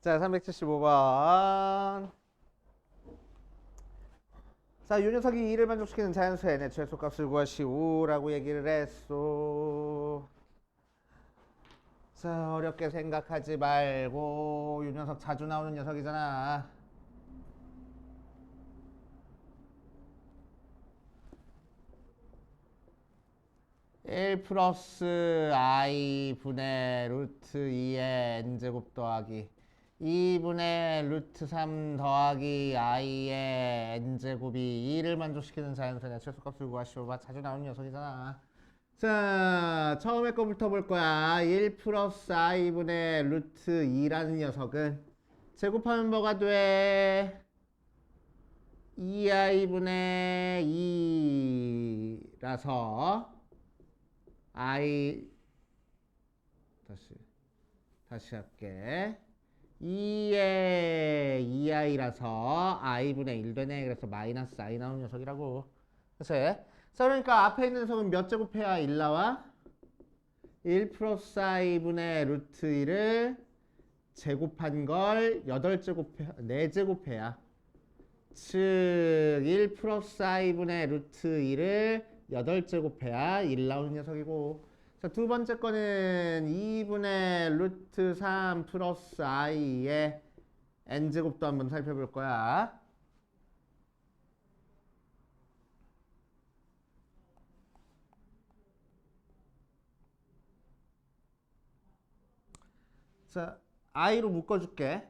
자, 375번. 자, 요 녀석이 2를 만족시키는 자연수의 n의 최소값을 구하시오라고 얘기를 했어. 자, 어렵게 생각하지 말고 요 녀석 자주 나오는 녀석이잖아. (1 플러스 i) 분의 루트 2의 n제곱 더하기 2분의 루트 3 더하기 i의 n제곱이 2를 만족시키는 자연수의 최소값을 구하시오. 자주 나오는 녀석이잖아. 자, 처음에 거부터 볼 거야. 1 플러스 i분의 루트 2라는 녀석은 제곱하면 뭐가 돼? 2i분의 2라서 i 다시 할게. 2에 2i라서 i분의 1 되네. 그래서 마이너스 i 나오는 녀석이라고. 그래서 그러니까 앞에 있는 녀석은 몇 제곱해야 1 나와? 1 플러스 i분의 루트 1을 제곱한 걸 4제곱해야 즉 1 플러스 i분의 루트 1을 8제곱해야 1 나오는 녀석이고. 자, 두 번째 거는 2분의 루트 3 플러스 i의 n제곱도 한번 살펴볼 거야. 자, i로 묶어줄게.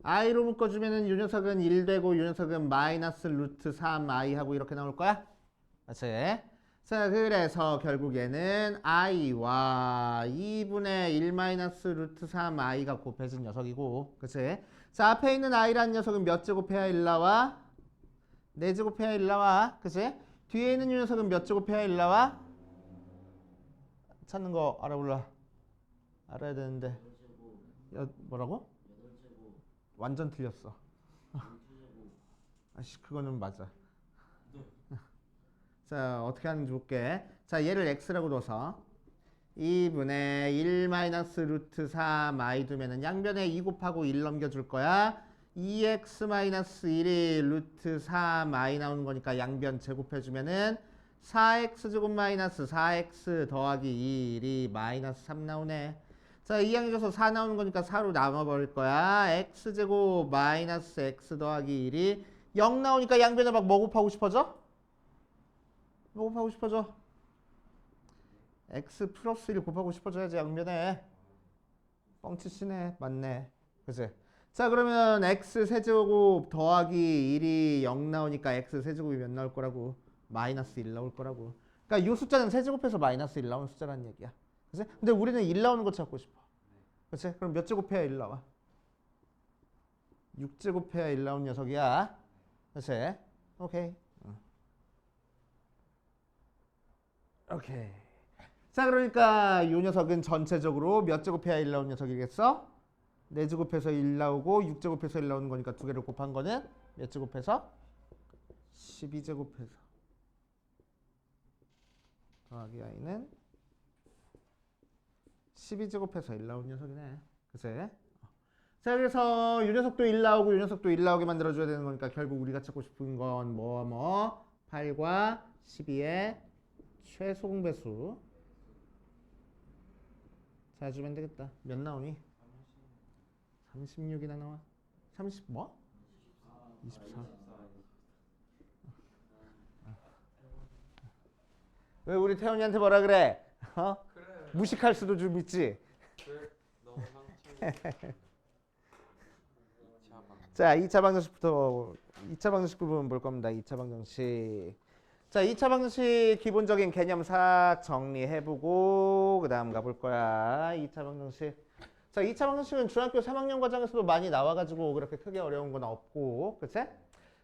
i로 묶어주면은 이 녀석은 1 되고 이 녀석은 마이너스 루트 3i 하고 이렇게 나올 거야. 맞지? 자, 그래서 결국에는 i와 2분의 1 마이너스 루트 3i가 곱해진 녀석이고, 그치? 자, 앞에 있는 i라는 녀석은 몇 제곱해야 1 나와? 4제곱해야 1 나와. 그치? 뒤에 있는 이 녀석은 몇 제곱해야 1 나와? 찾는 거 알아야 되는데. 뭐라고? 완전 틀렸어. 아씨, 그거는 맞아. 자, 어떻게 하는지 볼게. 자, 얘를 x라고 둬서 2분의 1 마이너스 루트 3i 두면은 양변에 2 곱하고 1 넘겨줄 거야. 2x 마이너스 1이 루트 3i 나오는 거니까 양변 제곱해주면은 4x 제곱 마이너스 4x 더하기 1이 마이너스 3 나오네. 자, 2항 줘서 4 나오는 거니까 4로 나눠버릴 거야. x제곱 마이너스 x 더하기 1이 0 나오니까 양변에 막 뭐 곱하고 싶어져? 뭐 곱하고 싶어져? x 플러스 1 곱하고 싶어져야지 양변에. 뻥치시네. 맞네. 그치? 자, 그러면 x 세제곱 더하기 1이 0 나오니까 x 세제곱이 몇 나올 거라고? 마이너스 1 나올 거라고. 그러니까 이 숫자는 세제곱해서 마이너스 1 나오는 숫자라는 얘기야. 그치? 근데 우리는 1 나오는 거 찾고 싶어. 그치? 그럼 몇 제곱해야 1 나와? 6제곱해야 1 나오는 녀석이야. 그치? 오케이. 오케이. 자, 그러니까 이 녀석은 전체적으로 몇 제곱해야 1 나오는 녀석이겠어? 4제곱해서 1 나오고 6제곱해서 1 나오는 거니까 두 개를 곱한 거는 몇 제곱해서? 12제곱해서 더하기 i는 12제곱해서 1 나오는 녀석이네. 그치? 자, 그래서 이 녀석도 1 나오고 이 녀석도 1 나오게 만들어줘야 되는 거니까 결국 우리가 찾고 싶은 건 8과 12의 최소 공배수 찾아주면 되겠다. 몇 나오니? 36이나 나와. 30 뭐? 24. 왜 우리 태훈이한테 뭐라 그래? 무식할 수도 좀 있지. 너무 상처. 자, 2차 방정식부터 2차 방정식 부분 볼 겁니다. 2차 방정식. 자, 2차 방정식 기본적인 개념 싹 정리해보고 그 다음 가볼 거야. 2차 방정식. 자, 2차 방정식은 중학교 3학년 과정에서도 많이 나와가지고 그렇게 크게 어려운 건 없고, 그치?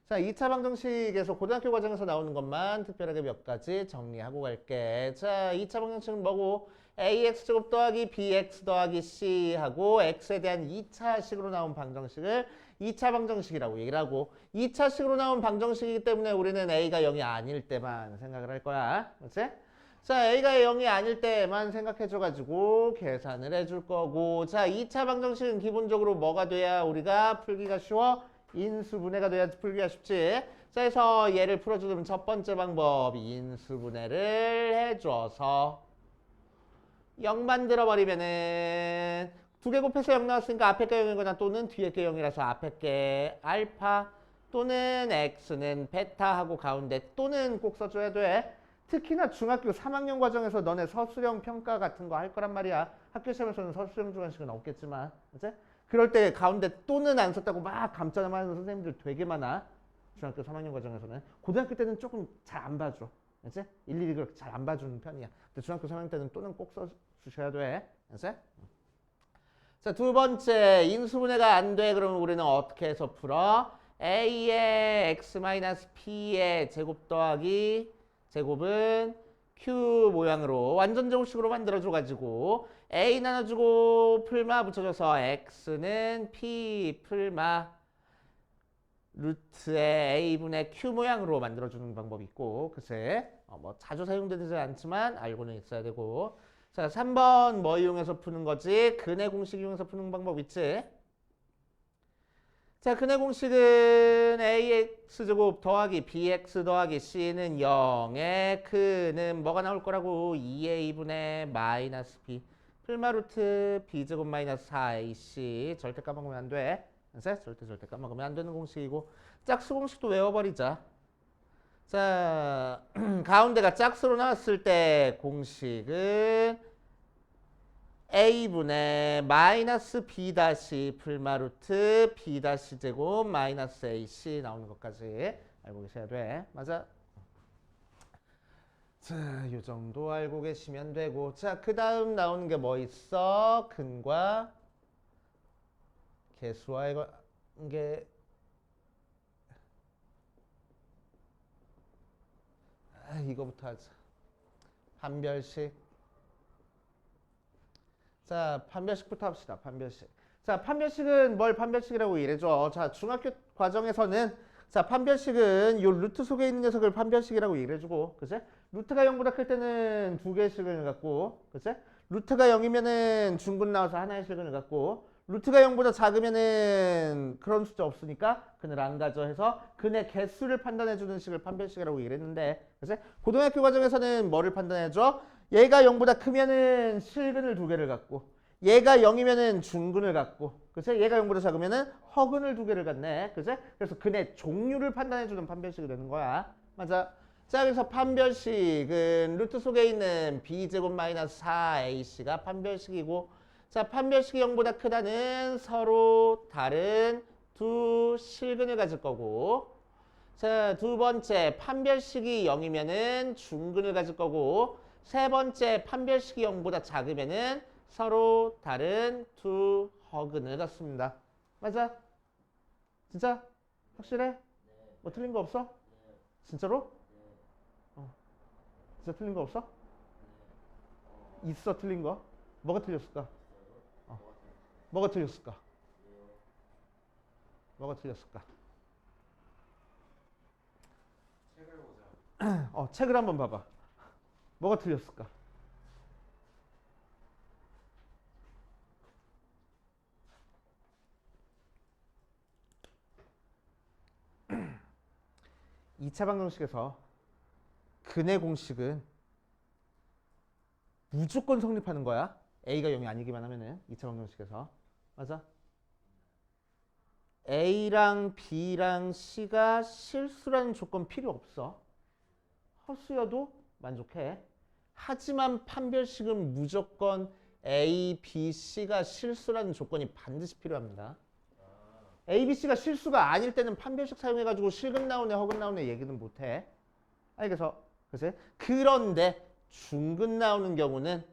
자, 2차 방정식에서 고등학교 과정에서 나오는 것만 특별하게 몇 가지 정리하고 갈게. 자, 2차 방정식은 뭐고? ax제곱 더하기 bx 더하기 c 하고 x에 대한 2차식으로 나온 방정식을 2차 방정식이라고 얘기를 하고 2차식으로 나온 방정식이기 때문에 우리는 a가 0이 아닐 때만 생각을 할 거야. 그렇지? 자, A가 0이 아닐 때만 생각해줘가지고 계산을 해줄 거고. 자, 2차 방정식은 기본적으로 뭐가 돼야 우리가 풀기가 쉬워? 인수분해가 돼야 풀기가 쉽지. 자, 그래서 얘를 풀어주면 첫 번째 방법 인수분해를 해줘서 0 만들어버리면은 두 개 곱해서 0 나왔으니까 앞에 게 0이거나 또는 뒤에 게 0이라서 앞에 게 알파 또는 x는 베타 하고 가운데 또는 꼭 써줘야 돼. 특히나 중학교 3학년 과정에서 너네 서술형 평가 같은 거 할 거란 말이야. 학교 시험에서는 서술형 주관식은 없겠지만 이제 그럴 때 가운데 또는 안 썼다고 막 감점을 하는 선생님들 되게 많아. 중학교 3학년 과정에서는. 고등학교 때는 조금 잘 안 봐줘. 이제 일일이 그렇게 잘 안 봐주는 편이야. 근데 중학교 3학년 때는 또는 꼭 써주셔야 돼. 이제 자, 두 번째 인수분해가 안 돼. 그러면 우리는 어떻게 해서 풀어? a의 x-p의 제곱 더하기 제곱은 q 모양으로 완전 제곱식으로 만들어줘가지고 a 나눠주고 풀마 붙여줘서 x는 p 풀마 루트의 a분의 q 모양으로 만들어주는 방법이 있고 글쎄 뭐 자주 사용되지 않지만 알고는 있어야 되고. 자, 3번 뭐 이용해서 푸는 거지? 근해 공식 이용해서 푸는 방법 있지? 자, 근해 공식은 ax제곱 더하기 bx 더하기 c는 0에 그는 뭐가 나올 거라고? 2a분의 마이너스 b 풀마 루트 b제곱 마이너스 4ac 절대 까먹으면 안 돼. 절대 까먹으면 안 되는 공식이고 짝수 공식도 외워버리자. 자, 가운데가 짝수로 나왔을 때 공식은 a분의 마이너스 b 다시 풀마 루트 b 다시 제곱 마이너스 ac 나오는 것까지 알고 계셔야 돼. 맞아? 자, 요 정도 알고 계시면 되고. 자, 그 다음 나오는 게 뭐 있어? 근과 개수와의 관계. 이거부터 하자. 판별식. 자, 판별식부터 합시다. 판별식. 자, 판별식은 뭘 판별식이라고 이래줘. 자, 중학교 과정에서는 자, 판별식은 요 루트 속에 있는 녀석을 판별식이라고 이래주고, 그치? 루트가 0보다 클 때는 두 개의 실근을 갖고, 그치? 루트가 0이면은 중근 나와서 하나의 실근을 갖고, 루트가 0보다 작으면은 그런 숫자 없으니까 근을 안 가져 해서 근의 개수를 판단해주는 식을 판별식이라고 이랬는데, 그치? 고등학교 과정에서는 뭐를 판단해줘? 얘가 0보다 크면은 실근을 두 개를 갖고, 얘가 0이면은 중근을 갖고, 그치? 얘가 0보다 작으면은 허근을 두 개를 갖네, 그치? 그래서 근의 종류를 판단해주는 판별식이 되는 거야. 맞아? 자, 그래서 판별식은 루트 속에 있는 b제곱 마이너스 4ac가 판별식이고, 자, 판별식이 0보다 크다는 서로 다른 두 실근을 가질 거고, 자, 두 번째 판별식이 0이면은 중근을 가질 거고, 세 번째 판별식이 0보다 작으면은 서로 다른 두 허근을 갖습니다. 맞아? 진짜? 확실해? 뭐 틀린 거 없어? 진짜로? 진짜 틀린 거 없어? 있어 틀린 거? 뭐가 틀렸을까? 뭐가 틀렸을까? 뭐가 틀렸을까? 책을 보자. 책을 한번 봐봐. 뭐가 틀렸을까? 이 차 방정식에서 근의 공식은 무조건 성립하는 거야. A가 0이 아니기만 하면은 2차 방정식에서. 맞아? A랑 B랑 C가 실수라는 조건 필요 없어. 허수여도 만족해. 하지만 판별식은 무조건 A, B, C가 실수라는 조건이 반드시 필요합니다. A, B, C가 실수가 아닐 때는 판별식 사용해가지고 실근 나오네 허근 나오네 얘기는 못해. 알겠어? 그치? 그런데 중근 나오는 경우는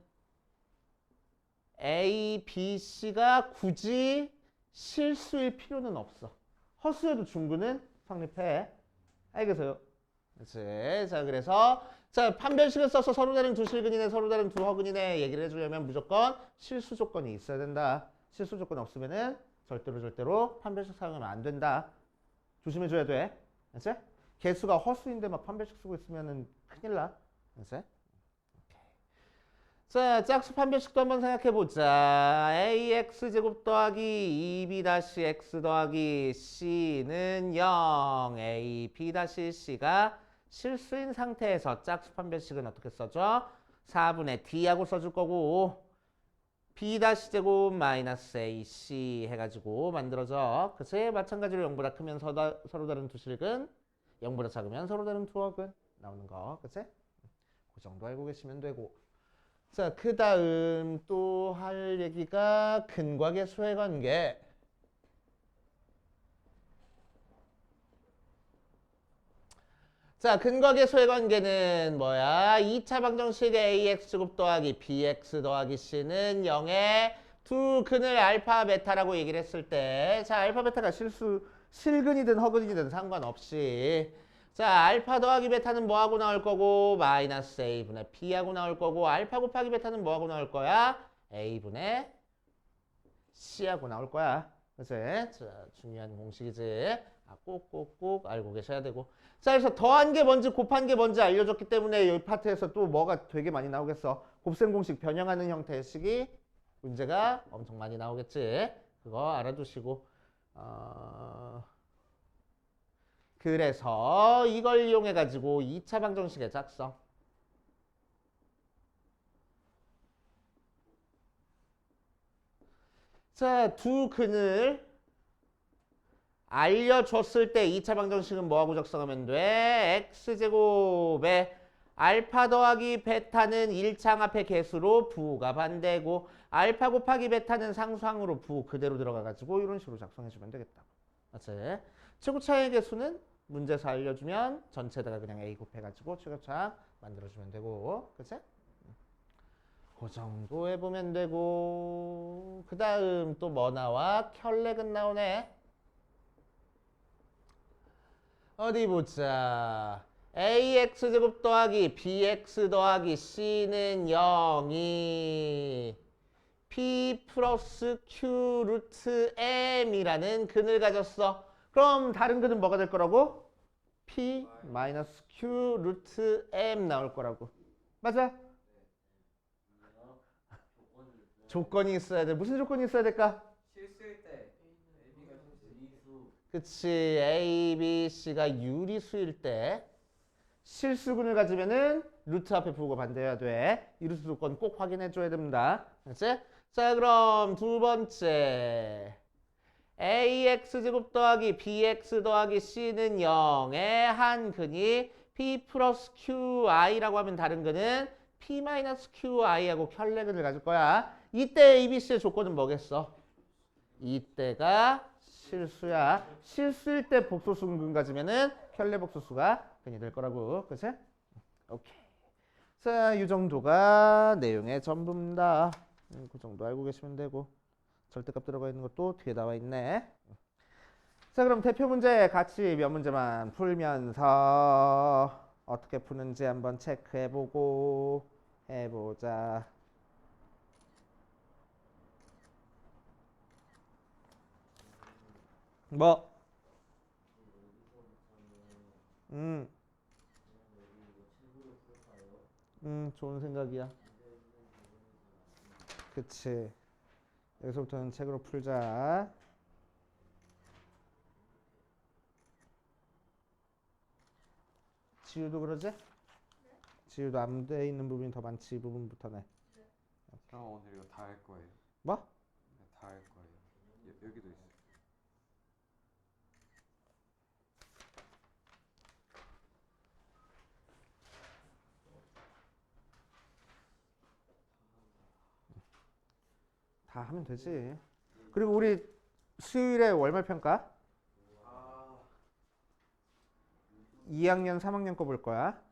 A, B, C가 굳이 실수일 필요는 없어. 허수여도 중근은 성립해. 알겠어요? 그치? 자, 그래서 자, 판별식을 써서 서로 다른 두 실근이네 서로 다른 두 허근이네 얘기를 해주려면 무조건 실수 조건이 있어야 된다. 실수 조건 없으면은 절대로 판별식 사용하면 안 된다. 조심해줘야 돼. 알았지? 개수가 허수인데 막 판별식 쓰고 있으면은 큰일 나. 알았지? 자, 짝수 판별식도 한번 생각해보자. ax 제곱 더하기 2b-x 더하기 c는 0. a, b-c가 실수인 상태에서 짝수 판별식은 어떻게 써줘? 4분의 d하고 써줄 거고 b-제곱 마이너스 ac 해가지고 만들어져. 그치? 마찬가지로 0보다 크면 서로 다른 두 실근, 0보다 작으면 서로 다른 두 어근 나오는 거. 그치? 그 정도 알고 계시면 되고. 자, 그 다음 또 할 얘기가 근과 계수의 관계. 자, 근과 계수의 관계는 뭐야? 2차 방정식의 ax 제곱 더하기 bx 더하기 c는 0의 두 근을 알파 베타라고 얘기를 했을 때, 자, 알파 베타가 실근이든 허근이든 상관없이, 자, 알파 더하기 베타는 뭐하고 나올 거고? 마이너스 a분의 b하고 나올 거고, 알파 곱하기 베타는 뭐하고 나올 거야? a분의 c하고 나올 거야. 그치? 자, 중요한 공식이지. 꼭꼭꼭 알고 계셔야 되고. 자, 그래서 더한 게 뭔지 곱한 게 뭔지 알려줬기 때문에 이 파트에서 또 뭐가 되게 많이 나오겠어. 곱셈 공식 변형하는 형태의 식이 문제가 엄청 많이 나오겠지. 그거 알아두시고. 그래서 이걸 이용해 가지고 2차 방정식의 작성. 자, 두 근을 알려줬을 때 2차 방정식은 뭐하고 작성하면 돼? x제곱에 알파 더하기 베타는 1창 앞의 개수로 부가 반대고 알파 곱하기 베타는 상수항으로 부 그대로 들어가가지고 이런 식으로 작성해주면 되겠다. 맞지? 최고차의 개수는 문제에서 알려주면 전체다가 그냥 a 곱해가지고 최고차 만들어주면 되고, 그치? 그 정도 해보면 되고, 그 다음 또 뭐 나와? 켤레근 나오네. 어디 보자. ax제곱 더하기 bx 더하기 c는 0이 p 플러스 q 루트 m이라는 근을 가졌어. 그럼 다른 근은 뭐가 될 거라고? p 마이너스 q 루트 m 나올 거라고. 맞아? 조건이 있어야 돼. 무슨 조건이 있어야 될까? 실수일 때 AB가 실수. 그치. A, B, C가 유리수일 때 실수근을 가지면은 루트 앞에 부호가 반대해야 돼. 이루수 조건 꼭 확인해 줘야 됩니다. 알았지? 자, 그럼 두 번째. AX제곱 더하기 BX 더하기 C는 0의 한 근이 P 플러스 QI라고 하면 다른 근은 P 마이너스 QI하고 켤레근을 가질 거야. 이때 ABC의 조건은 뭐겠어? 이때가 실수야. 실수일 때 복소수근 가지면은 켤레 복소수가 근이 될 거라고. 그치? 오케이. 자, 이 정도가 내용의 전부입니다. 그 정도 알고 계시면 되고. 절대값 들어가 있는 것도 뒤에 나와 있네. 자, 그럼 대표 문제 같이 몇 문제만 풀면서 어떻게 푸는지 한번 체크해보고 해보자. 뭐? 좋은 생각이야. 그치. 여기서부터는 책으로 풀자. 지우도 그러지? 네. 지우도 안 돼 있는 부분이 더 많지. 이 부분부터네. 형 오늘 이거 다 할 거예요. 뭐? 네, 다 할 거예요. 여기도 있어요. 다 하면 되지. 그리고 우리 수요일에 월말 평가 2학년, 3학년 거 볼 거야.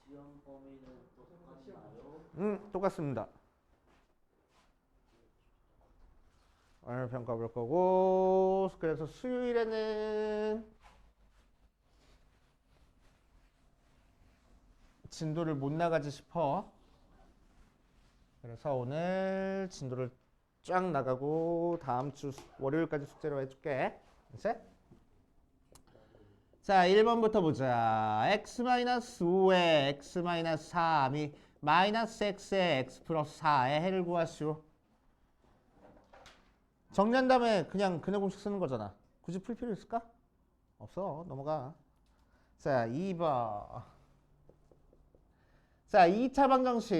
시험 범위는 똑같나요? 똑같습니다. 월말 평가 볼 거고, 그래서 수요일에는 진도를 못 나가지 싶어. 그래서 오늘 진도를 쫙 나가고 다음 주 월요일까지 숙제로 해줄게. 그치? 자, 1번부터 보자. x-5에 x-3이 마이너스 x에 x 플러스 4의 해를 구하시오. 정리한 다음에 그냥 근해 공식 쓰는 거잖아. 굳이 풀 필요 있을까? 없어. 넘어가. 자, 2번. 자, 2차 방정식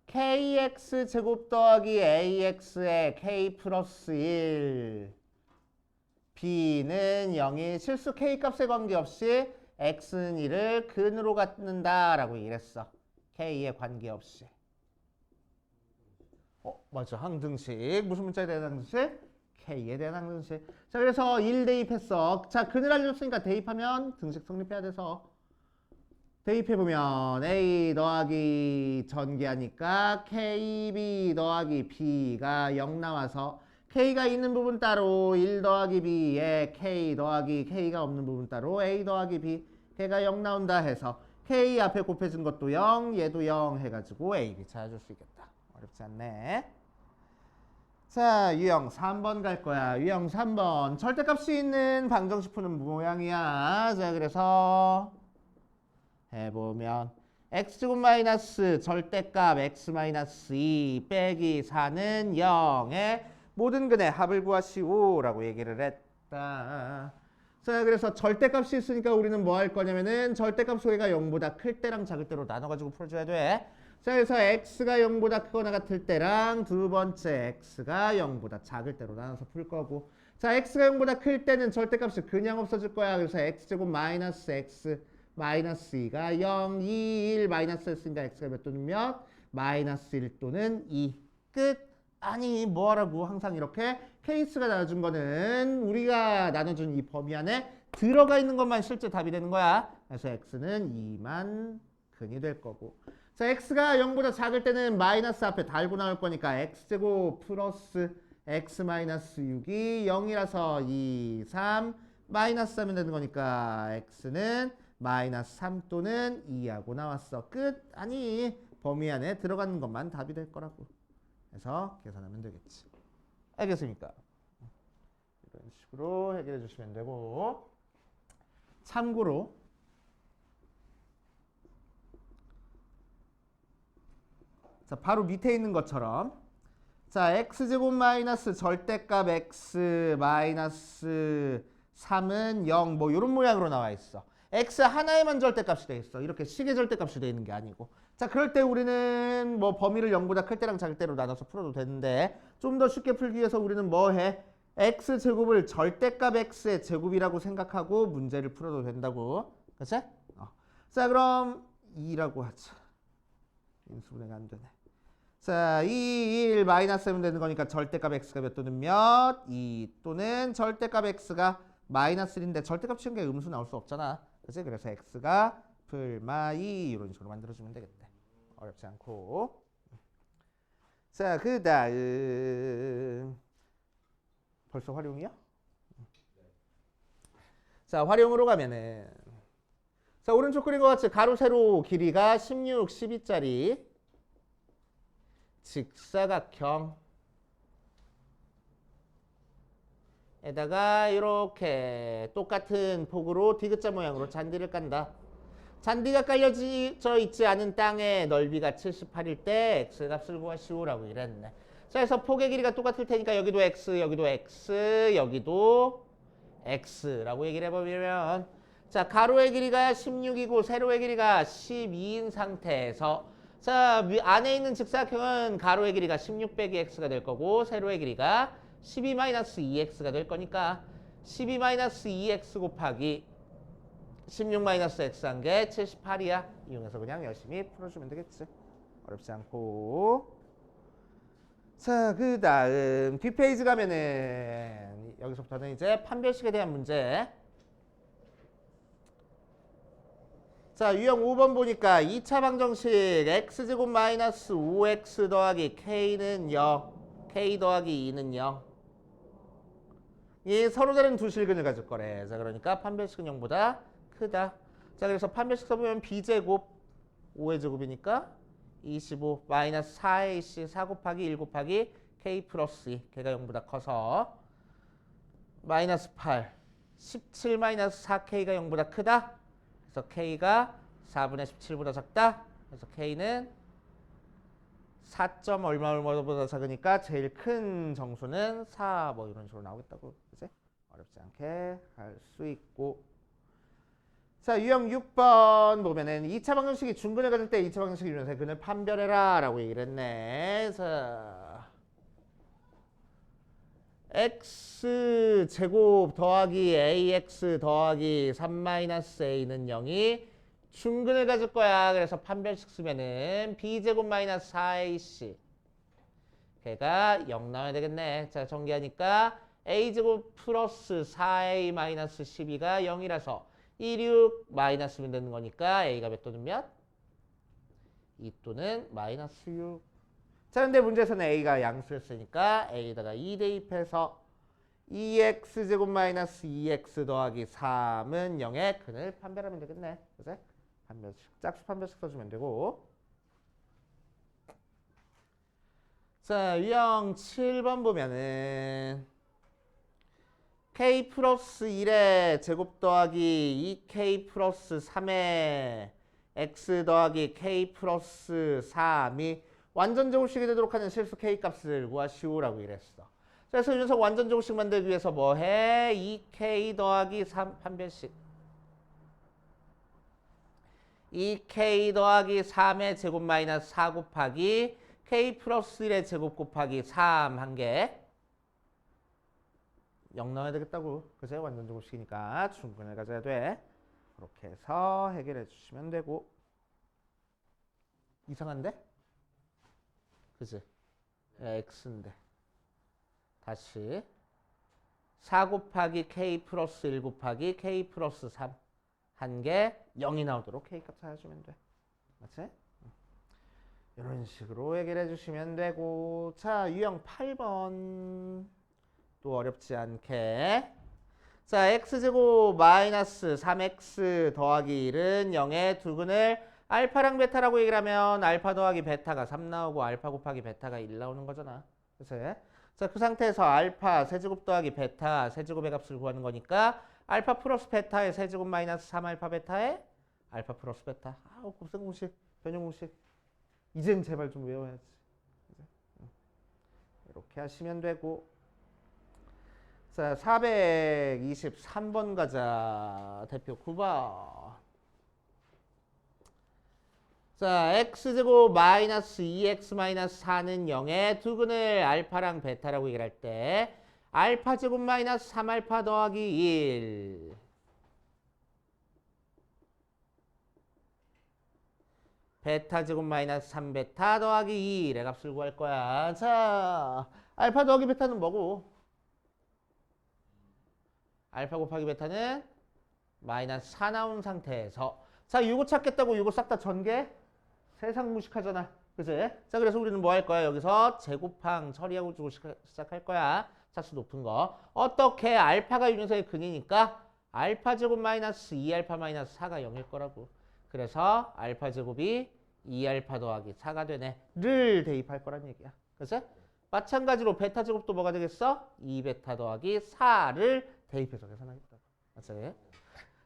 kx 제곱 더하기 ax의 k 플러스 1 b는 0이 실수 k 값에 관계없이 x는 1을 근으로 갖는다 라고 얘기를 했어. k에 관계없이. 맞아. 항등식. 무슨 문자에 대한 항등식? k에 대한 항등식. 자, 그래서 1 대입했어. 자, 근을 알려줬으니까 대입하면 등식 성립해야 돼서 대입해보면 a 더하기 전개하니까 kb 더하기 b가 0 나와서 k가 있는 부분 따로 1 더하기 b에 k 더하기 k가 없는 부분 따로 a 더하기 b 걔가 0 나온다 해서 k 앞에 곱해진 것도 0 얘도 0 해가지고 a, b 찾아줄 수 있겠다. 어렵지 않네. 자, 유형 3번 갈 거야. 유형 3번 절대값이 있는 방정식 푸는 모양이야. 자, 그래서 해보면 x제곱 마이너스 절대값 x 마이너스 2 빼기 4는 0의 모든 근의 합을 구하시오 라고 얘기를 했다. 자, 그래서 절대값이 있으니까 우리는 뭐 할 거냐면은 절대값 소개가 0보다 클 때랑 작을 때로 나눠가지고 풀어줘야 돼. 자, 그래서 x가 0보다 크거나 같을 때랑 두 번째 x가 0보다 작을 때로 나눠서 풀 거고, 자, x가 0보다 클 때는 절대값이 그냥 없어질 거야. 그래서 x제곱 마이너스 x 마이너스 2가 0, 2, 1 마이너스 했으니까 x가 몇 또는 몇? 마이너스 1 또는 2. 끝. 아니 뭐하라고. 항상 이렇게 케이스가 나눠준 거는 우리가 나눠준 이 범위 안에 들어가 있는 것만 실제 답이 되는 거야. 그래서 x는 2만 근이 될 거고, 자, x가 0보다 작을 때는 마이너스 앞에 달고 나올 거니까 x제곱 플러스 x 마이너스 6이 0이라서 2, 3 마이너스 하면 되는 거니까 x는 마이너스 3 또는 2하고 나왔어. 끝. 아니 범위 안에 들어가는 것만 답이 될 거라고. 그래서 계산하면 되겠지. 알겠습니까? 이런 식으로 해결해 주시면 되고, 참고로 자, 바로 밑에 있는 것처럼, 자, x제곱 마이너스 절대값 x 마이너스 3은 0 뭐 이런 모양으로 나와 있어. x 하나에만 절대값이 돼 있어. 이렇게 식의 절대값이 돼 있는 게 아니고. 자, 그럴 때 우리는 뭐 범위를 0보다 클 때랑 작을 때로 나눠서 풀어도 되는데, 좀 더 쉽게 풀기 위해서 우리는 뭐 해? x제곱을 절대값 x의 제곱이라고 생각하고 문제를 풀어도 된다고. 그치? 자, 그럼 2라고 하자. 인수분해가 안 되네. 자, 2, 1 마이너스 하면 되는 거니까 절대값 x가 몇 또는 몇? 2 또는 절대값 x가 마이너스 1인데 절대값 치는 게 음수 나올 수 없잖아. 그치? 그래서 x가 풀마 2 이런 식으로 만들어주면 되겠대. 어렵지 않고. 자, 그 다음 벌써 활용이야? 자, 활용으로 가면은, 자, 오른쪽 그린 것 같이 가로 세로 길이가 16, 12짜리 직사각형 에다가 이렇게 똑같은 폭으로 디귿자 모양으로 잔디를 깐다. 잔디가 깔려져 있지 않은 땅의 넓이가 78일 때 x 값을 구하시오라고 이랬네. 자, 그래서 폭의 길이가 똑같을 테니까 여기도 x, 여기도 x, 여기도 x라고 얘기를 해보면, 자, 가로의 길이가 16이고 세로의 길이가 12인 상태에서, 자, 안에 있는 직사각형은 가로의 길이가 16 빼기 x가 될 거고 세로의 길이가 12-2x가 될 거니까 12-2x 곱하기 16-x 한 게 78이야. 이용해서 그냥 열심히 풀어주면 되겠지. 어렵지 않고. 자, 그 다음 뒷페이지 가면은 여기서부터는 이제 판별식에 대한 문제. 자, 유형 5번 보니까 2차 방정식 x제곱 마이너스 5x 더하기 k는 0, k 더하기 2는 0. 이 서로 다른 두 실근을 가질 거래. 자, 그러니까 판별식은 0보다 크다. 자, 그래서 판별식 써보면 b제곱 5의 제곱이니까 25 마이너스 4ac 4 곱하기 1 곱하기 k 플러스 2 걔가 0보다 커서 마이너스 8 17-4k가 0보다 크다. 그래서 k가 4분의 17보다 작다. 그래서 k는 4. 얼마보다 작으니까 제일 큰 정수는 4. 뭐 이런 식으로 나오겠다고. 그치? 어렵지 않게 할 수 있고. 자, 유형 6번 보면은 2차 방정식이 중근을 가질 때 2차 방정식이 이루면서 근을 판별해라 라고 얘기를 했네. 자, x제곱 더하기 ax 더하기 3-a는 0이 중근을 가질 거야. 그래서 판별식 쓰면은 b제곱 마이너스 4ac 걔가 0 나와야 되겠네. 자, 전개하니까 a제곱 플러스 4a 마이너스 12가 0이라서 2, 6 마이너스면 되는 거니까 a가 몇 또는 몇? 2 또는 마이너스 6. 자, 근데 문제에서는 a가 양수였으니까 a에다가 2 대입해서 2x제곱 마이너스 2x 더하기 3은 0의 근을 판별하면 되겠네. 그치? 판별식, 짝수 판별식 써주면 되고. 자, 유형 7번 보면은 k 플러스 1의 제곱 더하기 2k 플러스 3의 x 더하기 k 플러스 3이 완전 제곱식이 되도록 하는 실수 k 값을 구하시오라고 이랬어. 그래서 이 녀석 완전 제곱식 만들기 위해서 뭐 해? 2k 더하기 3 판별식. 2k 더하기 3의 제곱 마이너스 4 곱하기 k 플러스 1의 제곱 곱하기 3 한 개. 0 넣어야 되겠다고. 그제 완전 제곱식이니까 중근을 가져야 돼. 그렇게 해서 해결해 주시면 되고. 이상한데? 그지? x인데. 다시 4 곱하기 k 플러스 1 곱하기 k 플러스 3 한 개 0이 나오도록 k 값 찾아주면 돼. 맞지? 이런 식으로 해결해 주시면 되고. 자, 유형 8번 또 어렵지 않게. 자, x제곱 마이너스 3x 더하기 1은 0의 두 근을 알파랑 베타라고 얘기를 하면 알파 더하기 베타가 3 나오고 알파 곱하기 베타가 1 나오는 거잖아. 그래서 자, 그 상태에서 알파 세제곱 더하기 베타 세제곱의 값을 구하는 거니까 알파 플러스 베타의 세제곱 마이너스 3알파 베타의 알파 플러스 베타. 곱셈 공식, 변형 공식. 이젠 제발 좀 외워야지. 이렇게 하시면 되고. 자, 423번 가자. 대표 9번. 자, x제곱 마이너스 2x 마이너스 4는 0의 두 근을 알파랑 베타라고 얘기를 할 때 알파 제곱 마이너스 3알파 더하기 1 베타 제곱 마이너스 3베타 더하기 2의 값을 구할 거야. 자, 알파 더하기 베타는 뭐고? 알파 곱하기 베타는 마이너스 4 나온 상태에서 자, 이거 찾겠다고 이거 싹 다 전개? 세상 무식하잖아. 그치? 자, 그래서 우리는 뭐 할 거야? 여기서 제곱항 처리하고 주고 시작할 거야. 짝수 높은 거. 어떻게? 알파가 이 녀석의 근이니까 알파 제곱 마이너스 2알파 마이너스 4가 0일 거라고. 그래서 알파 제곱이 2알파 더하기 4가 되네. 를 대입할 거란 얘기야. 그치? 마찬가지로 베타 제곱도 뭐가 되겠어? 2베타 더하기 4를 대입해서 계산하겠다. 맞지?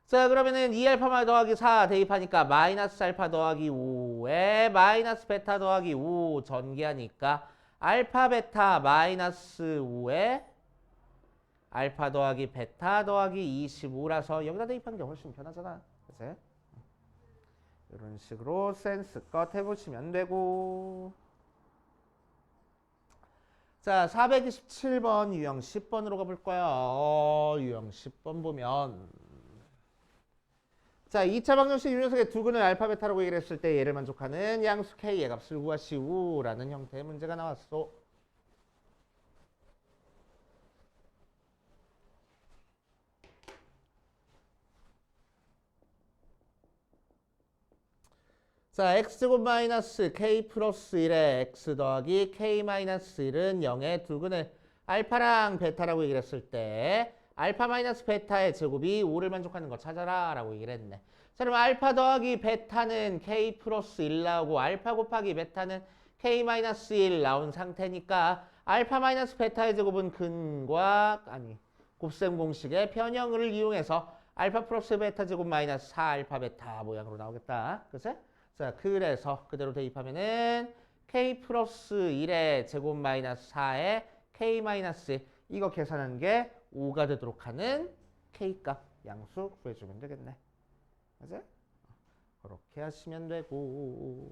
자, 그러면은 2알파 더하기 4 대입하니까 마이너스 알파 더하기 5에 마이너스 베타 더하기 5 전개하니까 알파 베타 마이너스 5에 알파 더하기 베타 더하기 25라서 여기다 대입한 게 훨씬 편하잖아. 그치? 이런 식으로 센스껏 해보시면 되고. 자, 427번 유형 10번으로 가볼 거야. 유형 10번 보면 자, 2차 방정식 유녀석의 두 근을 알파 베타라고 얘기를 했을 때 얘를 만족하는 양수 k의 값을 구하시오라는 형태의 문제가 나왔어. 자, x제곱 마이너스 k 플러스 1의 x 더하기 k 마이너스 1은 0의 두 근을 알파랑 베타라고 얘기를 했을 때 알파 마이너스 베타의 제곱이 5를 만족하는 거 찾아라 라고 얘기를 했네. 자, 그럼 알파 더하기 베타는 k 플러스 1 나오고 알파 곱하기 베타는 k 마이너스 1 나온 상태니까 알파 마이너스 베타의 제곱은 근과 곱셈 공식의 변형을 이용해서 알파 플러스 베타 제곱 마이너스 4 알파 베타 모양으로 나오겠다. 그치? 자, 그래서 그대로 대입하면은 k 플러스 1의 제곱 마이너스 4의 k 마이너스 1 이거 계산한 게 5가 되도록 하는 k 값 양수 구해주면 되겠네. 그치? 그렇게 하시면 되고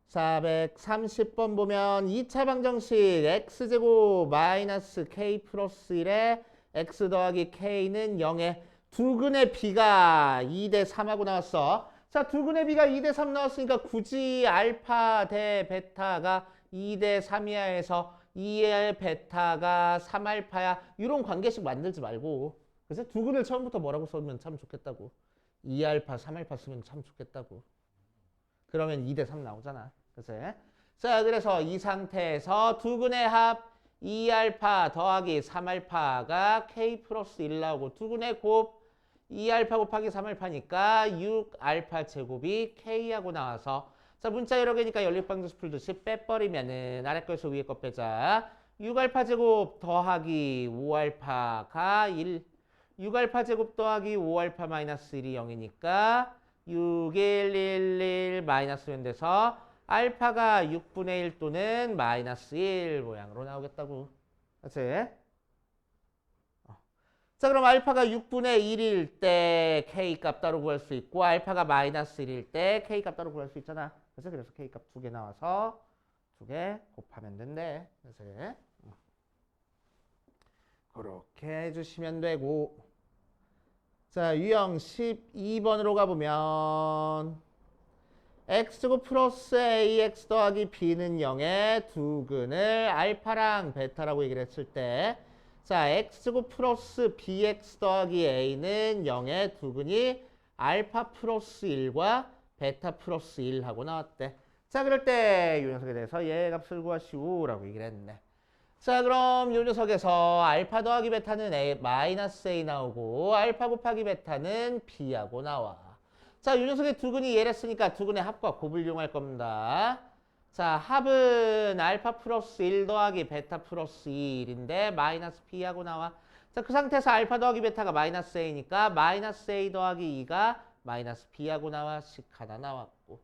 430번 보면 2차 방정식 x제곱 마이너스 k 플러스 1에 x 더하기 k는 0에 두근의 b가 2대 3하고 나왔어. 자, 두근의 b가 2대 3 나왔으니까 굳이 알파 대 베타가 2대 3이야 해서 2의 베타가 3알파야 이런 관계식 만들지 말고 그래서 두근을 처음부터 뭐라고 써면 참 좋겠다고 2알파 3알파 쓰면 참 좋겠다고 그러면 2대 3 나오잖아. 그래서 자, 그래서 이 상태에서 두근의 합 2알파 더하기 3알파가 k 플러스 1 나오고 두근의 곱 2알파 곱하기 3알파니까 6알파 제곱이 k하고 나와서 자, 문자 여러 개니까 연립방정식 풀듯이 빼버리면은 아래 거에서 위에 거 빼자. 6알파 제곱 더하기 5알파가 1 6알파 제곱 더하기 5알파 마이너스 1이 0이니까 6, 1, 1, 1 마이너스면 돼서 알파가 6분의 1 또는 마이너스 1 모양으로 나오겠다고. 그렇지? 자, 그럼 알파가 6분의 1일 때 k 값 따로 구할 수 있고 알파가 마이너스 1일 때 k 값 따로 구할 수 있잖아. 그래서 k 값 2개 나와서 2개 곱하면 된대. 그래서 그렇게 해주시면 되고 자, 유형 12번으로 가보면 x제곱 플러스 ax 더하기 b는 0의 두근을 알파랑 베타라고 얘기를 했을 때 자, x제곱 플러스 bx 더하기 a는 0의 두근이 알파 플러스 1과 베타 플러스 1 하고 나왔대. 자, 그럴 때 이 녀석에 대해서 얘 값을 구하시오 라고 얘기를 했네. 자, 그럼 이 녀석에서 알파 더하기 베타는 a, 마이너스 a 나오고 알파 곱하기 베타는 b하고 나와. 자, 이 녀석의 두근이 얘랬으니까 두근의 합과 곱을 이용할 겁니다. 자, 합은 알파 플러스 1 더하기 베타 플러스 1인데 마이너스 b하고 나와. 자, 그 상태에서 알파 더하기 베타가 마이너스 a니까 마이너스 a 더하기 2가 마이너스 b하고 나와. 식 하나 나왔고.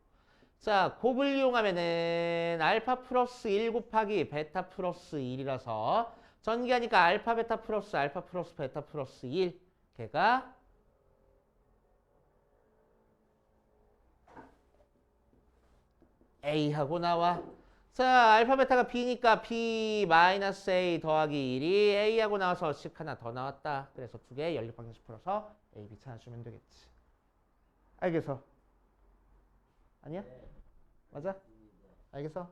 자, 곱을 이용하면은 알파 플러스 1 곱하기 베타 플러스 1이라서 전기하니까 알파 베타 플러스 베타 플러스 1 걔가 A하고 나와. 자, 알파 베타가 B니까 B 마이너스 A 더하기 1이 A하고 나와서 식 하나 더 나왔다. 그래서 2개 연립방정식 풀어서 A, B 찾아주면 되겠지. 알겠어? 아니야? 맞아? 알겠어?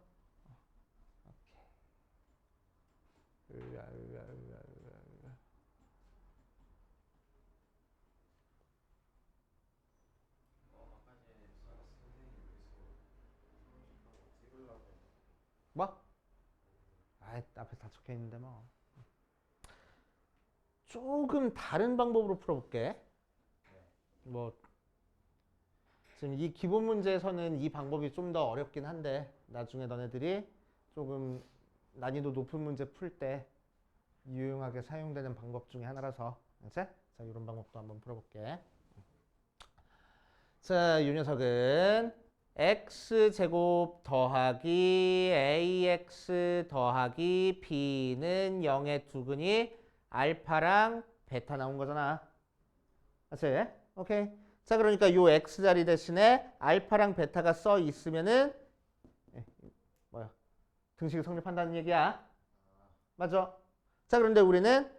오케이. 뭐? 아, 앞에 다 적혀 있는데 뭐. 조금 다른 방법으로 풀어볼게. 뭐 지금 이 기본 문제에서는 이 방법이 좀 더 어렵긴 한데 나중에 너네들이 조금 난이도 높은 문제 풀 때 유용하게 사용되는 방법 중에 하나라서. 그치? 자, 이런 방법도 한번 풀어볼게. 자, 이 녀석은 x제곱 더하기 ax 더하기 b는 0의 두근이 알파랑 베타 나온 거잖아. 맞지? 오케이. 자, 그러니까 요 x자리 대신에 알파랑 베타가 써 있으면은 뭐야? 등식이 성립한다는 얘기야. 맞아? 자, 그런데 우리는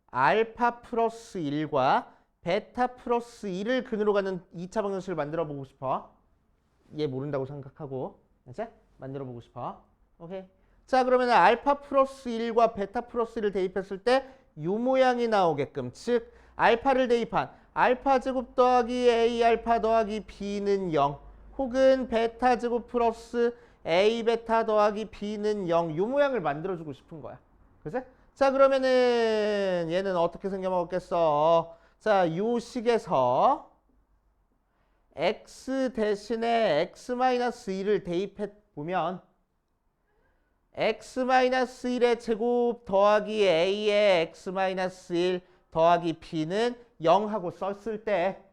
알파 플러스 1과 베타 플러스 1을 근으로 가는 2차 방정식을 만들어 보고 싶어. 얘 모른다고 생각하고. 이제 만들어 보고 싶어. 오케이. 자, 그러면 알파 플러스 1과 베타 플러스 1을 대입했을 때 이 모양이 나오게끔, 즉 알파를 대입한 알파 제곱 더하기 a 알파 더하기 b는 0 혹은 베타 제곱 플러스 a 베타 더하기 b는 0 이 모양을 만들어주고 싶은 거야. 그치? 자, 그러면은 얘는 어떻게 생겨먹었겠어? 자, 요 식에서 x 대신에 x-1을 대입해 보면 x-1의 제곱 더하기 a의 x-1 더하기 b는 0하고 썼을 때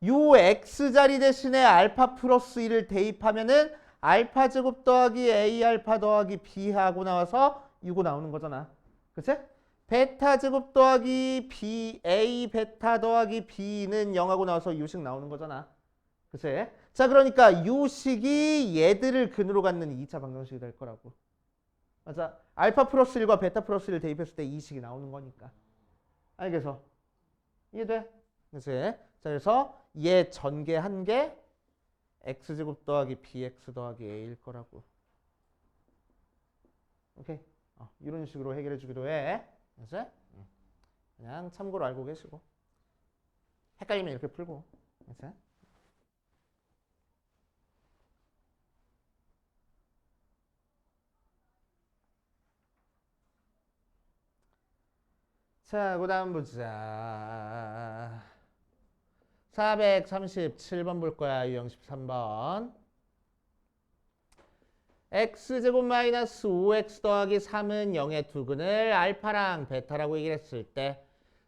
요 x자리 대신에 알파 플러스 1을 대입하면은 알파 제곱 더하기 a 알파 더하기 b 하고 나와서 이거 나오는 거잖아. 그치? 베타 제곱 더하기 b a 베타 더하기 b는 0하고 나와서 요식 나오는 거잖아. 그치? 자, 그러니까 요식이 얘들을 근으로 갖는 2차 방정식이 될 거라고. 맞아. 알파 플러스 1과 베타 플러스 1을 대입했을 때 이 식이 나오는 거니까. 알겠어? 이해돼? 그치? 자, 그래서 얘 전개한 게 x제곱 더하기 bx 더하기 a일 거라고. 오케이? 이런 식으로 해결해 주기로 해. 그치? 그냥 참고로 알고 계시고. 헷갈리면 이렇게 풀고. 그치? 자, 그 다음 보자. 437번 볼 거야. 유형 13번. x제곱 마이너스 5x 더하기 3은 0의 두근을 알파랑 베타라고 얘기를 했을 때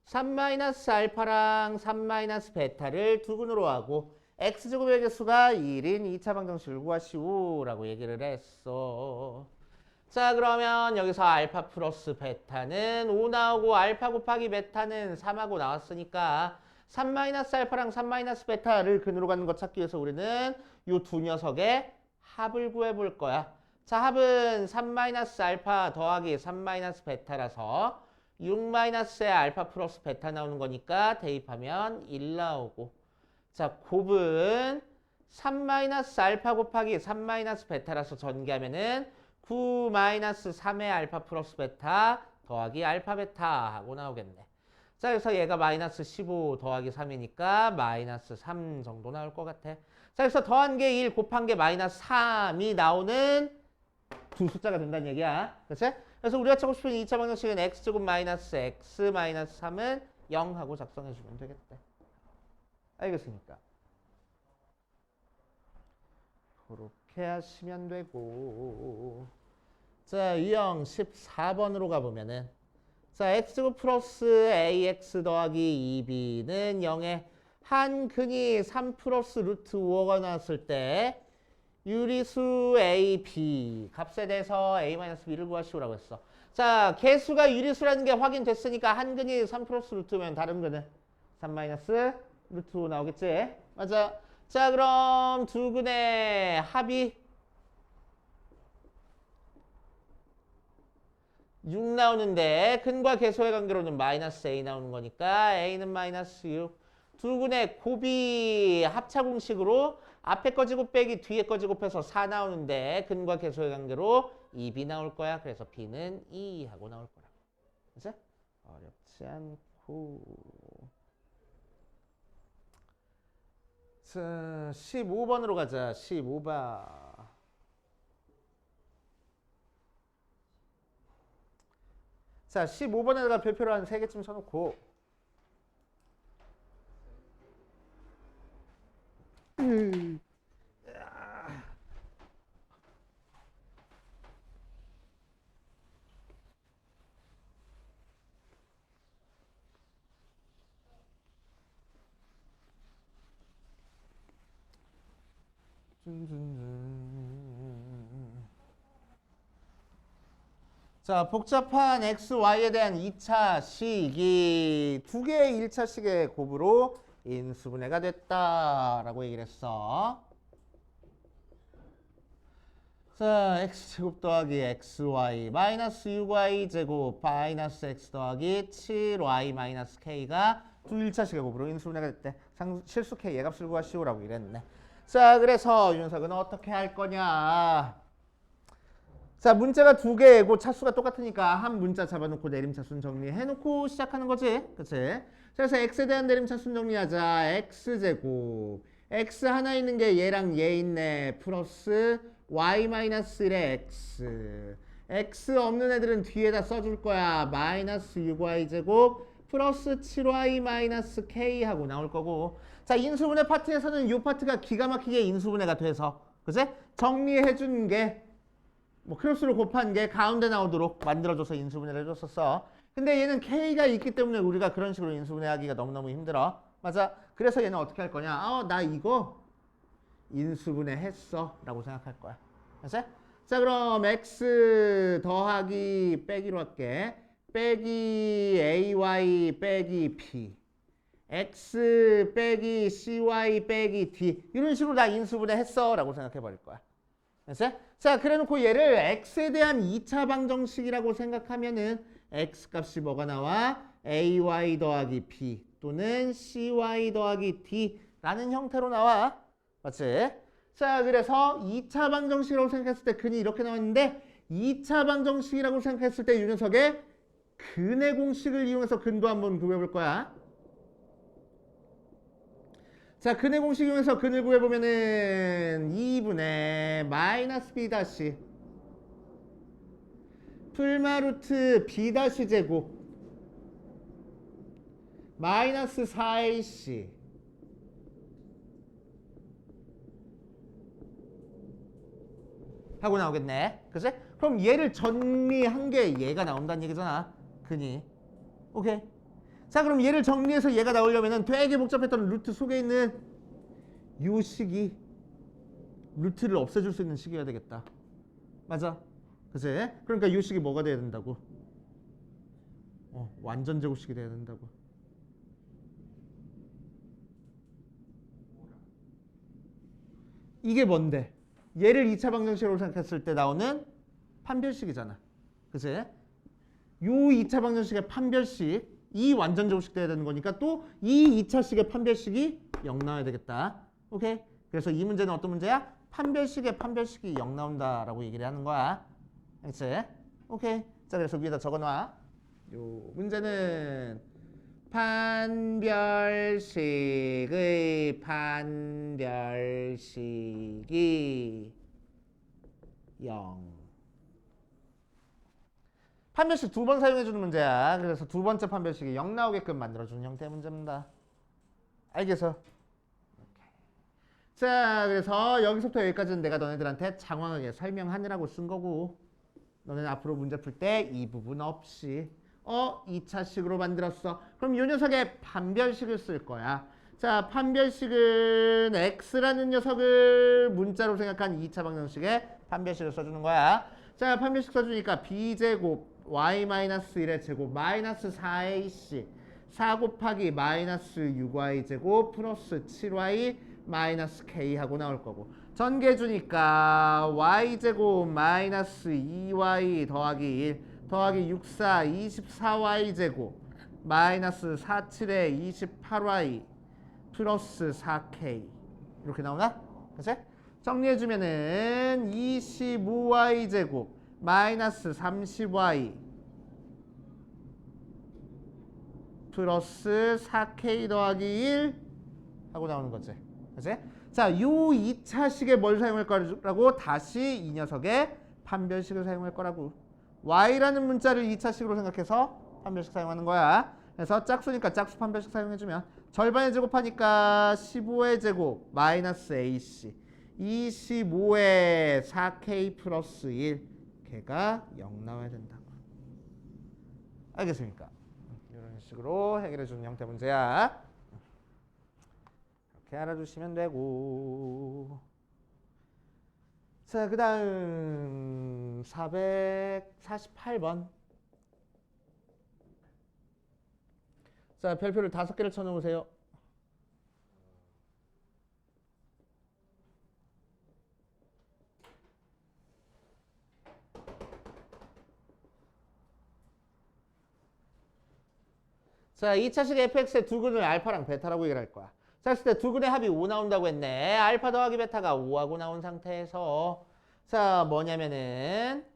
3 마이너스 알파랑 3 마이너스 베타를 두근으로 하고 x제곱의 개수가 1인 2차 방정식을 구하시오라고 얘기를 했어. 자, 그러면 여기서 알파 플러스 베타는 5 나오고 알파 곱하기 베타는 3하고 나왔으니까 3 마이너스 알파랑 3 마이너스 베타를 근으로 갖는 거 찾기 위해서 우리는 이 두 녀석의 합을 구해볼 거야. 자, 합은 3 마이너스 알파 더하기 3 마이너스 베타라서 6 마이너스의 알파 플러스 베타 나오는 거니까 대입하면 1 나오고. 자, 곱은 3 마이너스 알파 곱하기 3 마이너스 베타라서 전개하면은 9 마이너스 3의 알파 플러스 베타 더하기 알파 베타 하고 나오겠네. 자, 그래서 얘가 마이너스 15 더하기 3이니까 마이너스 3 정도 나올 것 같아. 자, 그래서 더한 게 1 곱한 게 마이너스 3이 나오는 두 숫자가 된다는 얘기야. 그치? 그래서 우리가 찾고 싶은 2차 방정식은 x제곱 마이너스 x 마이너스 3은 0 하고 작성해 주면 되겠대. 알겠습니까? 그렇게 하시면 되고. 자, 유형 14번으로 가보면은 자, x제곱 플러스 ax 더하기 2b는 0에 한 근이 3 플러스 루트 5가 나왔을 때 유리수 a, b 값에 대해서 a-b를 구하시오라고 했어. 자, 개수가 유리수라는 게 확인됐으니까 한 근이 3 플러스 루트면 다른 근은 3 마이너스 루트 5 나오겠지? 맞아. 자, 그럼 두 근의 합이 6 나오는데 근과 개수의 관계로는 마이너스 a 나오는 거니까 a는 마이너스 6. 두 근의 곱이 합차 공식으로 앞에 거 제곱 빼기 뒤에 거 제곱해서 4 나오는데 근과 개수의 관계로 2b 나올 거야. 그래서 b는 2 하고 나올 거라. 그치? 어렵지 않고. 자, 15번으로 가자. 15번. 자, 15번에다가 별표를 한 3개쯤 쳐놓고 자, 복잡한 x, y에 대한 2차 식이 두 개의 1차 식의 곱으로 인수분해가 됐다라고 얘기를 했어. 자, x제곱 더하기 xy 마이너스 6y 제곱 마이너스 x 더하기 7y 마이너스 k가 두 1차식의 곱으로 인수분해가 됐대. 실수 k 예값을 구하시오라고 이랬네. 자, 그래서 윤석은 어떻게 할 거냐. 자, 문자가 두 개고 차수가 똑같으니까 한 문자 잡아놓고 내림차순 정리해놓고 시작하는 거지. 그치? 그래서 x에 대한 내림차순 정리하자. x제곱. x 하나 있는 게 얘랑 얘 있네. 플러스 y-1의 x. x 없는 애들은 뒤에다 써줄 거야. 마이너스 6y 제곱 플러스 7y k 하고 나올 거고. 자, 인수분해 파트에서는 이 파트가 기가 막히게 인수분해가 돼서 그치? 정리해준 게 뭐 크로스로 곱한 게 가운데 나오도록 만들어줘서 인수분해를 해줬었어. 근데 얘는 K가 있기 때문에 우리가 그런 식으로 인수분해하기가 너무너무 힘들어. 맞아. 그래서 얘는 어떻게 할 거냐? 나 이거 인수분해 했어 라고 생각할 거야. 알았어? 자, 그럼 x 더하기 빼기로 할게. 빼기 ay 빼기 b x 빼기 cy 빼기 d 이런 식으로 다 인수분해 했어 라고 생각해 버릴 거야. 알았어? 자, 그래 놓고 얘를 x에 대한 2차 방정식이라고 생각하면은 x 값이 뭐가 나와? ay 더하기 b 또는 cy 더하기 d 라는 형태로 나와. 맞지? 자, 그래서 2차 방정식이라고 생각했을 때 근이 이렇게 나왔는데 2차 방정식이라고 생각했을 때 이 녀석의 근의 공식을 이용해서 근도 한번 구해볼 거야. 자, 근의 공식 이용해서 근을 구해보면은 2분의 마이너스 b 다시 풀마 루트 b 다시 제곱 마이너스 4ac 하고 나오겠네. 그치? 그럼 얘를 정리한 게 얘가 나온다는 얘기잖아. 근이. 오케이. 자, 그럼 얘를 정리해서 얘가 나오려면은 되게 복잡했던 루트 속에 있는 요 식이 루트를 없애줄 수 있는 식이어야 되겠다. 맞아. 그치? 그러니까 요 식이 뭐가 돼야 된다고? 완전 제곱식이 돼야 된다고. 이게 뭔데? 얘를 2차 방정식으로 생각했을 때 나오는 판별식이잖아. 그치? 요 2차 방정식의 판별식 이 완전 제곱식 돼야 되는 거니까 또 이 2차식의 판별식이 0 나와야 되겠다. 오케이? 그래서 이 문제는 어떤 문제야? 판별식의 판별식이 0 나온다라고 얘기를 하는 거야. 알겠지? 오케이. 자, 그래서 위에다 적어놔. 요 문제는 판별식의 판별식이 0. 판별식 두 번 사용해주는 문제야. 그래서 두 번째 판별식이 0 나오게끔 만들어주는 형태의 문제입니다. 알겠어? 자, 그래서 여기서부터 여기까지는 내가 너네들한테 장황하게 설명하느라고 쓴 거고 너네는 앞으로 문제 풀 때 이 부분 없이 2차식으로 만들었어. 그럼 이 녀석의 판별식을 쓸 거야. 자, 판별식은 x라는 녀석을 문자로 생각한 2차 방정식의 판별식을 써주는 거야. 자, 판별식 써주니까 b제곱 y-1의 제곱 마이너스 4ac 4 곱하기 마이너스 6y 제곱 플러스 7y 마이너스 k 하고 나올 거고 전개 주니까 y제곱 마이너스 2y 더하기 1 더하기 6, 4, 24y 제곱 마이너스 4, 7에 28y 플러스 4k 이렇게 나오나? 그치? 정리해주면은 25y 제곱 마이너스 30y 플러스 4k 더하기 1 하고 나오는 거지. 그치? 자, 요 2차식에 뭘 사용할 거라고? 다시 이 녀석의 판별식을 사용할 거라고. y라는 문자를 2차식으로 생각해서 판별식 사용하는 거야. 그래서 짝수니까 짝수 판별식 사용해주면 절반의 제곱하니까 15의 제곱 마이너스 ac 25에 4k 플러스 1 걔가 0 나와야 된다고. 알겠습니까? 이런 식으로 해결해주는 형태 문제야. 이렇게 알아두시면 되고 자, 그 다음 448번 자, 별표를 5개를 쳐놓으세요. 자, 2차식 fx의 두 근을 알파랑 베타라고 얘기를 할 거야. 자, 했을 때 두 근의 합이 5 나온다고 했네. 알파 더하기 베타가 5하고 나온 상태에서 자, 뭐냐면은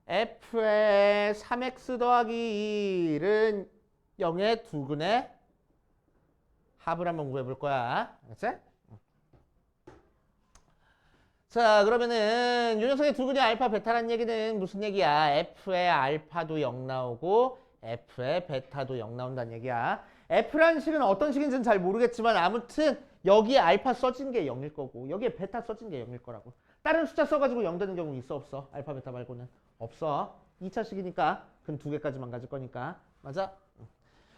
f의 3x 더하기 1은 0의 두 근의 합을 한번 구해볼 거야. 알았지? 자, 그러면은 이 녀석의 두 근의 알파 베타라는 얘기는 무슨 얘기야? f의 알파도 0 나오고 f의 베타도 0 나온다는 얘기야. f라는 식은 어떤 식인지는 잘 모르겠지만 아무튼 여기에 알파 써진 게 0일 거고 여기에 베타 써진 게 0일 거라고. 다른 숫자 써가지고 0 되는 경우 있어 없어? 알파 베타 말고는 없어. 2차식이니까 근 2개까지만 가질 거니까. 맞아?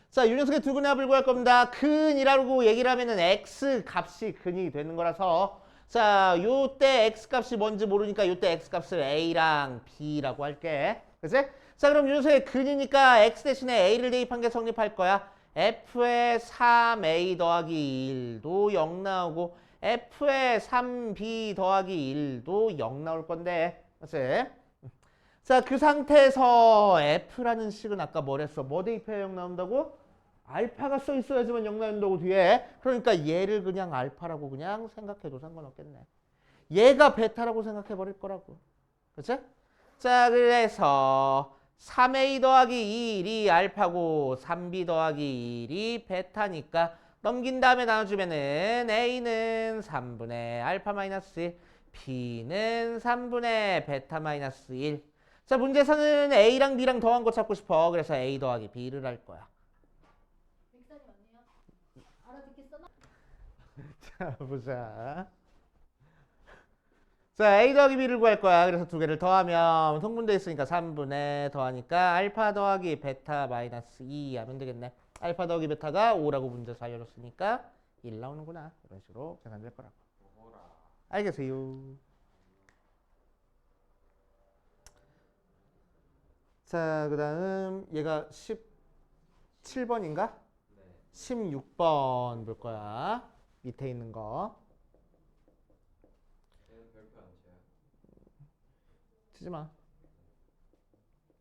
자, 유연석의 두 근의 합을 구할 겁니다. 근이라고 얘기를 하면은 x 값이 근이 되는 거라서 자, 요때 x 값이 뭔지 모르니까 요때 x 값을 a랑 b라고 할게. 그치? 자, 그럼 유연석의 근이니까 x 대신에 a를 대입한 게 성립할 거야. f의 3a 더하기 1도 0 나오고 f의 3b 더하기 1도 0 나올 건데. 그치? 자, 그 상태에서 f라는 식은 아까 뭐랬어? 뭐 대입해야 0 나온다고? 알파가 써 있어야지만 0 나온다고 뒤에. 그러니까 얘를 그냥 알파라고 그냥 생각해도 상관없겠네. 얘가 베타라고 생각해 버릴 거라고. 그치? 자, 그래서 3a 더하기 1이 알파고 3b 더하기 1이 베타니까 넘긴 다음에 나눠주면은 a는 3분의 알파 마이너스 1, b는 3분의 베타 마이너스 1. 자, 문제에서는 a랑 b랑 더한 거 찾고 싶어. 그래서 a 더하기 b를 할 거야. 백산이 맞네요. 알아듣겠어? 자, 보자. 자, a 더하기 b를 구할 거야. 그래서 두 개를 더하면 통분돼 있으니까 3분의 더하니까 알파 더하기 베타 마이너스 2 하면 되겠네. 알파 더하기 베타가 5라고 문제에서 알려줬으니까 1 나오는구나. 이런 식으로 계산될 거라고. 알겠어요. 자, 그 다음 얘가 17번인가? 16번 볼 거야. 밑에 있는 거. 별표 안 쳐요. 치지 마.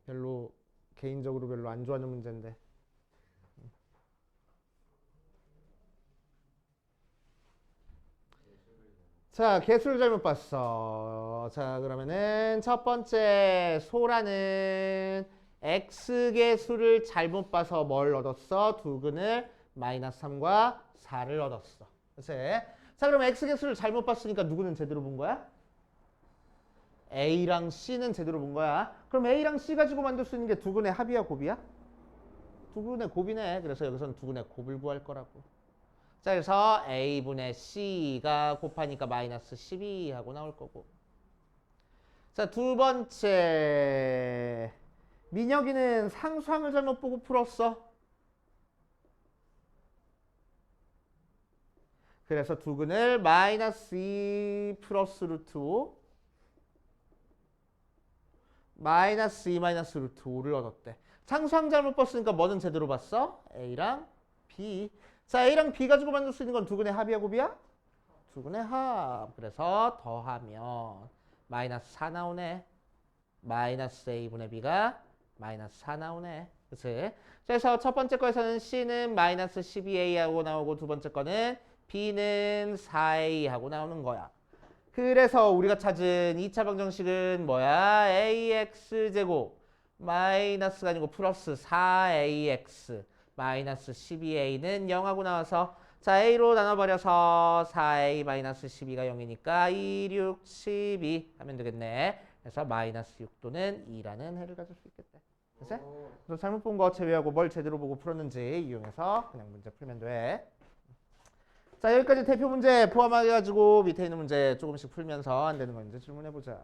별로 개인적으로 별로 안 좋아하는 문제인데. 자, 개수를 잘못 봤어. 자, 그러면은 첫 번째 소라는 x 개수를 잘못 봐서 뭘 얻었어? 두 근을 마이너스 3과 4를 얻었어. 그치? 자, 그럼 x 개수를 잘못 봤으니까 누구는 제대로 본 거야? A랑 C는 제대로 본 거야. 그럼 A랑 C 가지고 만들 수 있는 게 두 근의 합이야, 곱이야? 두 근의 곱이네. 그래서 여기서는 두 근의 곱을 구할 거라고. 자, 그래서 A분의 C가 곱하니까 마이너스 12 하고 나올 거고. 자, 두 번째. 민혁이는 상수항을 잘못 보고 풀었어. 그래서 두 근을 마이너스 2 플러스 루트 5 마이너스 2 마이너스 루트 5를 얻었대. 상수항 잘못 봤으니까 뭐는 제대로 봤어? A랑 B. 자, A랑 B 가지고 만들 수 있는 건 두 근의 합이야, 곱이야? 두 근의 합. 그래서 더하면 마이너스 4 나오네. 마이너스 A분의 B가 마이너스 4 나오네. 그치? 그래서 첫 번째 거에서는 C는 마이너스 12A 하고 나오고 두 번째 거는 B는 4A 하고 나오는 거야. 그래서 우리가 찾은 2차 방정식은 뭐야? AX제곱 마이너스가 아니고 플러스 4AX 마이너스 12A는 0하고 나와서 자, A로 나눠버려서 4A 마이너스 12가 0이니까 2, 6, 12 하면 되겠네. 그래서 마이너스 6도는 2라는 해를 가질 수 있겠대. 그래서 잘못 본 거 제외하고 뭘 제대로 보고 풀었는지 이용해서 그냥 문제 풀면 돼. 자, 여기까지 대표 문제 포함해가지고 밑에 있는 문제 조금씩 풀면서 안 되는 거 이제 질문해보자.